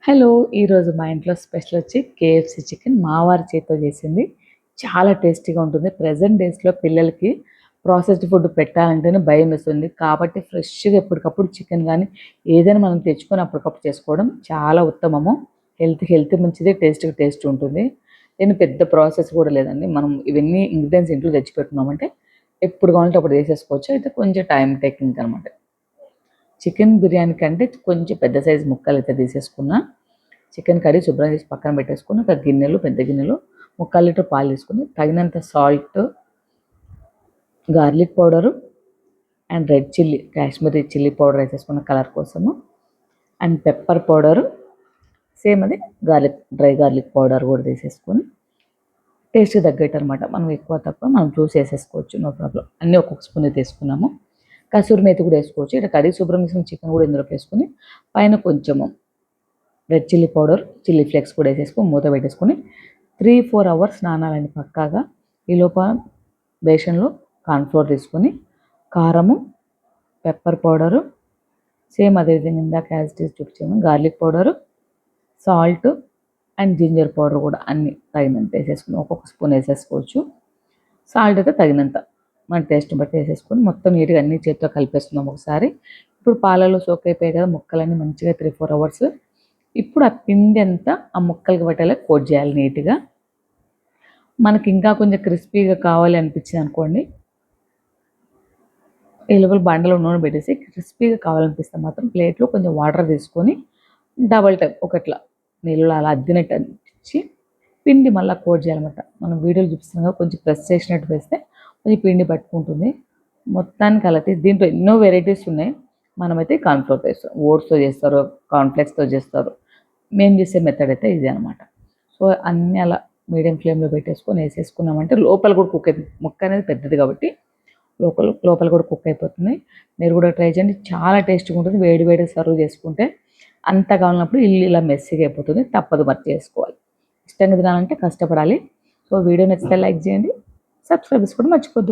Hello! ఈరోజు మా ఇంట్లో స్పెషల్ వచ్చి కేఎఫ్‌సీ చికెన్ మా వారి చేత్తో చేసింది. చాలా టేస్టీగా ఉంటుంది. ప్రెజెంట్ డేస్‌లో పిల్లలకి ప్రాసెస్డ్ ఫుడ్ పెట్టాలంటేనే భయమేస్తుంది. కాబట్టి ఫ్రెష్‌గా ఎప్పటికప్పుడు చికెన్ గానీ, ఏదైనా మనం తెచ్చుకొని అప్పటికప్పుడు చేసుకోవడం చాలా ఉత్తమము. హెల్త్ మంచిది. టేస్ట్‌కి టేస్ట్ ఉంటుంది. దీని పెద్ద ప్రాసెస్ కూడా లేదండి. మనం ఇవన్నీ ఇంగ్రీడియెంట్స్ ఇంట్లో తెచ్చిపెట్టుకున్నామంటే ఎప్పుడు కావాలంటే అప్పుడు చేసేసుకోవచ్చు. అయితే కొంచెం టైమ్ టేకింగ్ అనమాట. చికెన్ బిర్యానీ కంటే కొంచెం పెద్ద సైజు ముక్కలైతే తీసేసుకున్నా. చికెన్ కడిగి శుభ్రం చేసి పక్కన పెట్టేసుకొని, ఒక గిన్నెలో పెద్ద గిన్నెలో ముక్కాలు లీటర్ పాలు తీసుకొని, తగినంత salt, garlic powder and red chilli, Kashmiri chilli powder వేసేసుకున్న కలర్ కోసము, అండ్ పెప్పర్ పౌడరు, సేమ్ అది డ్రై గార్లిక్ పౌడర్ కూడా తీసేసుకొని, టేస్ట్‌కి తగ్గట్టు అనమాట. మనం ఎక్కువ తక్కువ మనం చూసి వేసేసుకోవచ్చు. No problem. అన్నీ ఒక్కొక్క స్పూనే తీసుకున్నాము. కసూరి మేతి కూడా వేసుకోవచ్చు. ఇట్లా కడిగి శుభ్రం చేసిన చికెన్ కూడా ఇందులోకి వేసుకొని, పైన కొంచెము red chilli powder, chilli flakes కూడా వేసేసుకొని మూత పెట్టేసుకొని 3-4 అవర్స్ నానాలండి పక్కాగా. ఈలోప బేషన్లో కార్న్‌ఫ్లోర్ తీసుకొని, కారము, పెప్పర్ పౌడరు, సేమ్ అదే విధంగా ఇందాక యాజ్ ఇట్ ఈజ్ చూపించాము garlic powder, salt and ginger powder కూడా అన్నీ తగినంత వేసేసుకొని ఒక్కొక్క స్పూన్ వేసేసుకోవచ్చు. సాల్ట్ అయితే తగినంత మన టేస్ట్‌ని బట్టి వేసేసుకొని మొత్తం నీట్‌గా అన్నీ చేత్తో కలిపేసుకుందాం ఒకసారి. ఇప్పుడు పాలలో సోక్ అయిపోయాయి కదా ముక్కలన్నీ మంచిగా 3-4 అవర్స్. ఇప్పుడు ఆ పిండి అంతా ఆ ముక్కలకి పట్టేలా కోట్ చేయాలి నీట్‌గా. మనకి ఇంకా కొంచెం క్రిస్పీగా కావాలి అనిపించింది అనుకోండి, ఈ లోపల బండలో నూనె పెట్టేసి క్రిస్పీగా కావాలనిపిస్తే మాత్రం ప్లేట్‌లో కొంచెం వాటర్ తీసుకొని డబల్ టైమ్ ఒకట్లా నీళ్ళలో అలా అద్దినట్టు అద్దిచ్చి పిండి మళ్ళా కోట్ చేయాలన్నమాట. మనం వీడియోలో చూపిస్తున్నాం కదా కొంచెం ప్రెస్ చేసినట్టు వేస్తే కొంచెం పిండి పట్టుకుంటుంది. మొత్తానికి అలా దీంట్లో ఎన్నో వెరైటీస్ ఉన్నాయి. మనమైతే కార్న్‌ఫ్లోర్‌తో చేస్తాం. ఓట్స్‌తో చేస్తారు, కార్న్‌ఫ్లెక్స్‌తో చేస్తారు. మేము చేసే మెథడ్ అయితే ఇదే అనమాట. సో, అన్నీ అలా మీడియం ఫ్లేమ్‌లో పెట్టేసుకొని ఏసేసుకున్నామంటే లోపల కూడా కుక్ అయితుంది. ముక్క అనేది పెద్దది కాబట్టి లోపల కూడా కుక్ అయిపోతుంది. మీరు కూడా ట్రై చేయండి. చాలా టేస్టీగా ఉంటుంది. వేడి వేడిగా సర్వ్ చేసుకుంటే అంత కావాలన్నప్పుడు ఇల్లు ఇలా మెస్సీగా అయిపోతుంది. తప్పదు మరి చేసుకోవాలి. ఇష్టంగా తినాలంటే కష్టపడాలి. సో, వీడియో నచ్చితే లైక్ చేయండి. సబ్స్క్రైబ్ చేసుకోవడం మర్చిపోద్దు.